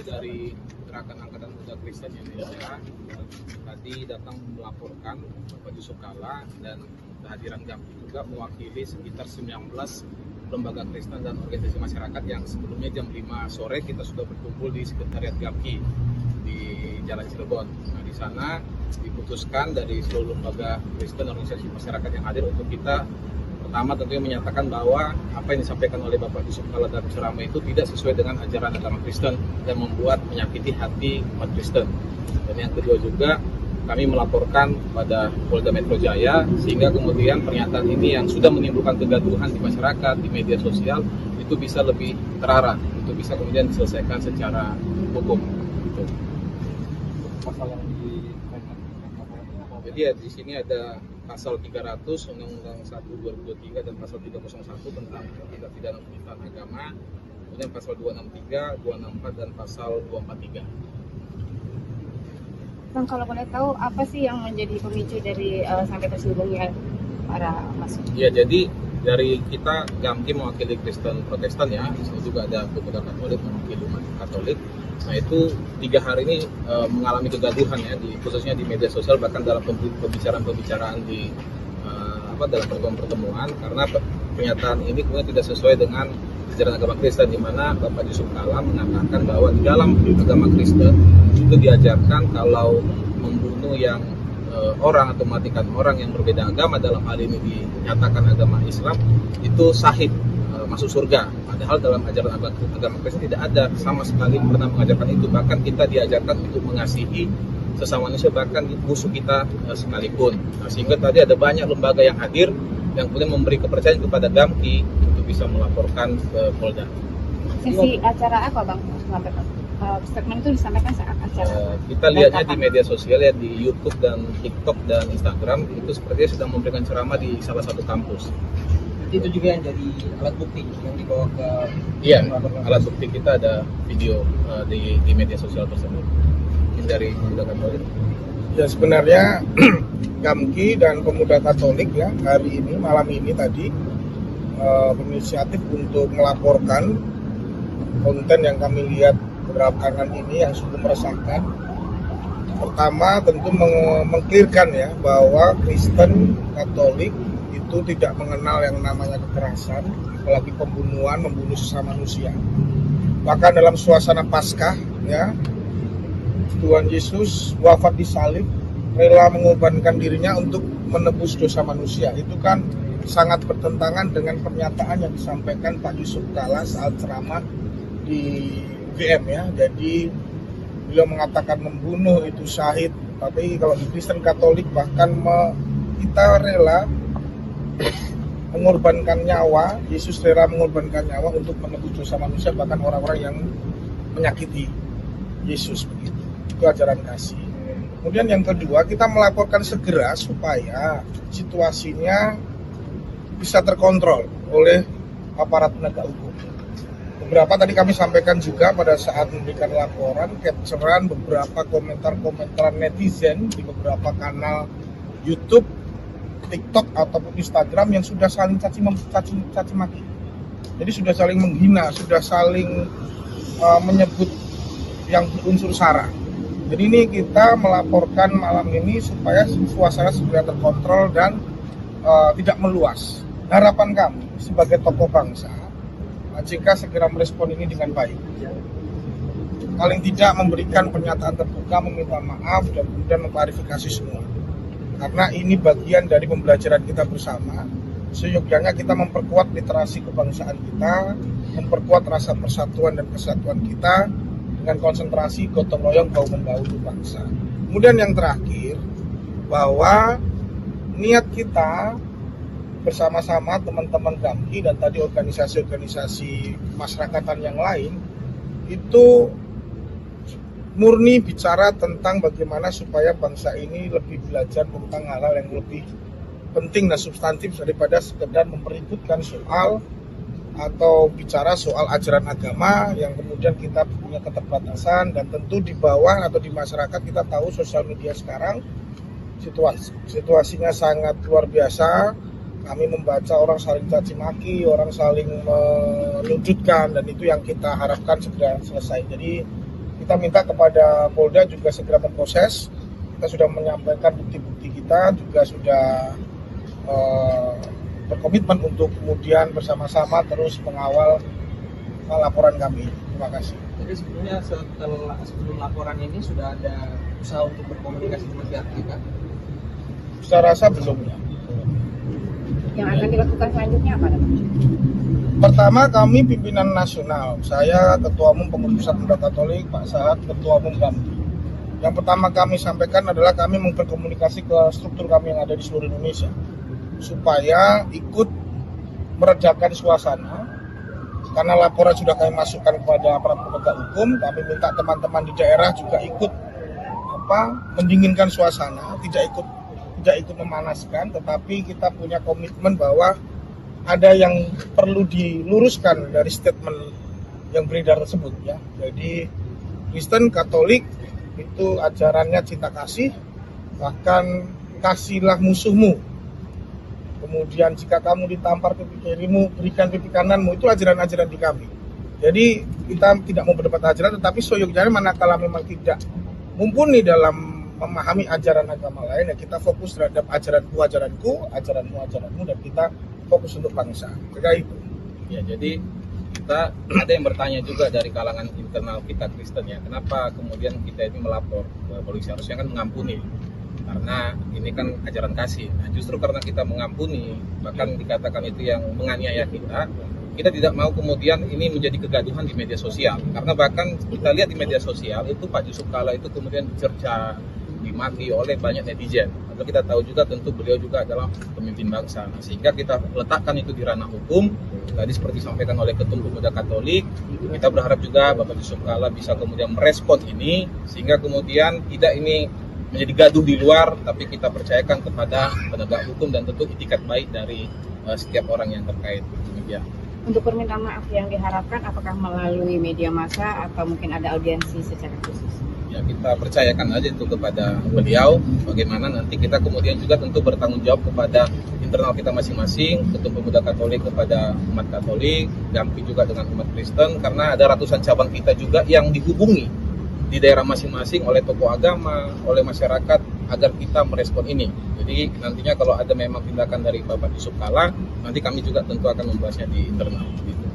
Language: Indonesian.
kami dari Gerakan Angkatan Muda Kristen Indonesia tadi datang melaporkan Bapak Yusuf Kalla dan kehadiran GAMKI juga mewakili sekitar 19 lembaga Kristen dan organisasi masyarakat yang sebelumnya jam 5 sore kita sudah berkumpul di sekretariat GAMKI di Jalan Cirebon. Nah, di sana diputuskan dari seluruh lembaga Kristen dan organisasi masyarakat yang hadir untuk kita pertama tentunya menyatakan bahwa apa yang disampaikan oleh Bapak Yusuf Kalla dalam ceramah itu tidak sesuai dengan ajaran agama Kristen dan membuat menyakiti hati umat Kristen. Dan yang kedua juga kami melaporkan pada Polda Metro Jaya sehingga kemudian pernyataan ini yang sudah menimbulkan kegaduhan di masyarakat, di media sosial itu bisa lebih terarah, itu bisa kemudian diselesaikan secara hukum. Gitu. Jadi ya, di sini ada pasal 300 Undang-Undang 1 2023 dan pasal 301 tentang tindak pidana penistaan agama, kemudian pasal 263, 264 dan pasal 243. Bang, kalau boleh tahu apa sih yang menjadi pemicu dari sampai tersinggungan para mahasiswa? Ya, jadi dari kita GAMKI mewakili Kristen Protestan ya, di sini juga ada pemuda Katolik mewakili umat Katolik. Nah itu 3 hari ini mengalami kegaduhan ya, khususnya di media sosial bahkan dalam pembicaraan di dalam pertemuan karena pernyataan ini kemudian tidak sesuai dengan ajaran agama Kristen, di mana Bapak Yusuf Kalla mengatakan bahwa di dalam agama Kristen itu diajarkan kalau membunuh yang orang atau mematikan orang yang berbeda agama, dalam hal ini dinyatakan agama Islam, itu sahih masuk surga. Padahal dalam ajaran agama Kristen tidak ada sama sekali pernah mengajarkan itu. Bahkan kita diajarkan untuk mengasihi sesama manusia, bahkan musuh kita sekalipun. Nah, sehingga tadi ada banyak lembaga yang hadir yang kemudian memberi kepercayaan kepada GAMKI untuk bisa melaporkan ke Polda. Sesi acara apa Bang? Statement itu disampaikan saat acara? Kita lihatnya di media sosial ya, di YouTube dan TikTok dan Instagram itu sepertinya sedang memberikan ceramah di salah satu kampus. Itu juga yang jadi alat bukti yang dibawa ke... Iya, alat bukti kita ada video di media sosial tersebut. Mungkin dari Pemuda Katolik. Ya sebenarnya GAMKI dan Pemuda Katolik ya hari ini, malam ini tadi berinisiatif untuk melaporkan konten yang kami lihat belakangan ini yang cukup meresahkan. Pertama tentu mengklirkan ya bahwa Kristen Katolik itu tidak mengenal yang namanya kekerasan, apalagi pembunuhan, membunuh sesama manusia. Bahkan dalam suasana Paskah ya, Tuhan Yesus wafat di salib, rela mengorbankan dirinya untuk menebus dosa manusia. Itu kan sangat bertentangan dengan pernyataan yang disampaikan Pak Yusuf Kalla saat ceramah di GM ya. Jadi beliau mengatakan membunuh itu syahid, tapi kalau di Kristen Katolik bahkan kita rela mengorbankan nyawa, Yesus rela mengorbankan nyawa untuk menebus dosa manusia, bahkan orang-orang yang menyakiti Yesus begitu. Itu ajaran kasih. Kemudian yang kedua, kita melaporkan segera supaya situasinya bisa terkontrol oleh aparat penegak hukum. Beberapa tadi kami sampaikan juga pada saat memberikan laporan, capturean beberapa komentar-komentar netizen di beberapa kanal YouTube, TikTok ataupun Instagram yang sudah saling caci maki. Jadi sudah saling menghina, sudah saling menyebut yang berunsur sara. Jadi ini kita melaporkan malam ini supaya suasana segera terkontrol dan tidak meluas. Harapan kami sebagai tokoh bangsa, jika segera merespon ini dengan baik, paling tidak memberikan pernyataan terbuka, meminta maaf dan kemudian mengklarifikasi semua. Karena ini bagian dari pembelajaran kita bersama. Seyogyanya kita memperkuat literasi kebangsaan kita, memperkuat rasa persatuan dan kesatuan kita dengan konsentrasi gotong royong bahu-membahu bangsa. Kemudian yang terakhir, bahwa niat kita bersama-sama teman-teman GAMKI dan tadi organisasi-organisasi masyarakatan yang lain itu murni bicara tentang bagaimana supaya bangsa ini lebih belajar tentang hal-hal yang lebih penting dan substantif daripada sekedar mempeributkan soal atau bicara soal ajaran agama yang kemudian kita punya keterbatasan. Dan tentu di bawah atau di masyarakat kita tahu sosial media sekarang situasinya sangat luar biasa. Kami membaca orang saling caci maki, orang saling menunjukkan, dan itu yang kita harapkan segera selesai. Jadi Kita minta kepada Polda juga segera memproses. Kita sudah menyampaikan bukti-bukti kita, juga sudah berkomitmen untuk kemudian bersama-sama terus mengawal laporan kami. Terima kasih. Jadi sebetulnya sebelum laporan ini sudah ada usaha untuk berkomunikasi dengan pihak kita. Saya rasa belum ya. Yang akan dilakukan selanjutnya apa? Pertama, kami pimpinan nasional, saya Ketua Umum Pengurus Pusat Pemuda Katolik, Pak Sahat, Ketua Umum GAMKI. Yang pertama kami sampaikan adalah kami berkomunikasi ke struktur kami yang ada di seluruh Indonesia, supaya ikut meredakan suasana. Karena laporan sudah kami masukkan kepada aparat penegak hukum, kami minta teman-teman di daerah juga ikut mendinginkan suasana, tidak ikut memanaskan, tetapi kita punya komitmen bahwa ada yang perlu diluruskan dari statement yang beredar tersebut ya. Jadi Kristen Katolik itu ajarannya cinta kasih, bahkan kasihlah musuhmu. Kemudian jika kamu ditampar pipi kirimu, berikan pipi kananmu, itu ajaran-ajaran di kami. Jadi kita tidak mau berdebat ajaran, tetapi seyogyanya manakala memang tidak mumpuni dalam memahami ajaran agama lain, ya kita fokus terhadap ajaranku, ajaranmu, dan kita fokus untuk bangsa. Kira itu. Ya, jadi kita ada yang bertanya juga dari kalangan internal kita Kristen ya, kenapa kemudian kita ini melapor ke polisi, harusnya kan mengampuni, karena ini kan ajaran kasih. Nah, justru karena kita mengampuni, bahkan dikatakan itu yang menganiaya kita tidak mau kemudian ini menjadi kegaduhan di media sosial, karena bahkan kita lihat di media sosial itu Pak Yusuf Kalla itu kemudian dicerca, dimaki oleh banyak netizen. Atau kita tahu juga tentu beliau juga adalah pemimpin bangsa. Nah, sehingga kita letakkan itu di ranah hukum. Tadi seperti disampaikan oleh Ketum Pemuda Katolik, kita berharap juga Bapak Yusuf Kalla bisa kemudian merespon ini, sehingga kemudian tidak ini menjadi gaduh di luar, tapi kita percayakan kepada penegak hukum dan tentu itikat baik dari setiap orang yang terkait. Demikian. Untuk permintaan maaf yang diharapkan, apakah melalui media massa atau mungkin ada audiensi secara khusus? Ya, kita percayakan aja itu kepada beliau, bagaimana nanti kita kemudian juga tentu bertanggung jawab kepada internal kita masing-masing, Ketum Pemuda Katolik kepada umat Katolik, GAMKI juga dengan umat Kristen, karena ada ratusan cabang kita juga yang dihubungi di daerah masing-masing oleh tokoh agama, oleh masyarakat, agar kita merespon ini. Jadi nantinya kalau ada memang tindakan dari Bapak Yusuf Kalla, nanti kami juga tentu akan membahasnya di internal. Gitu.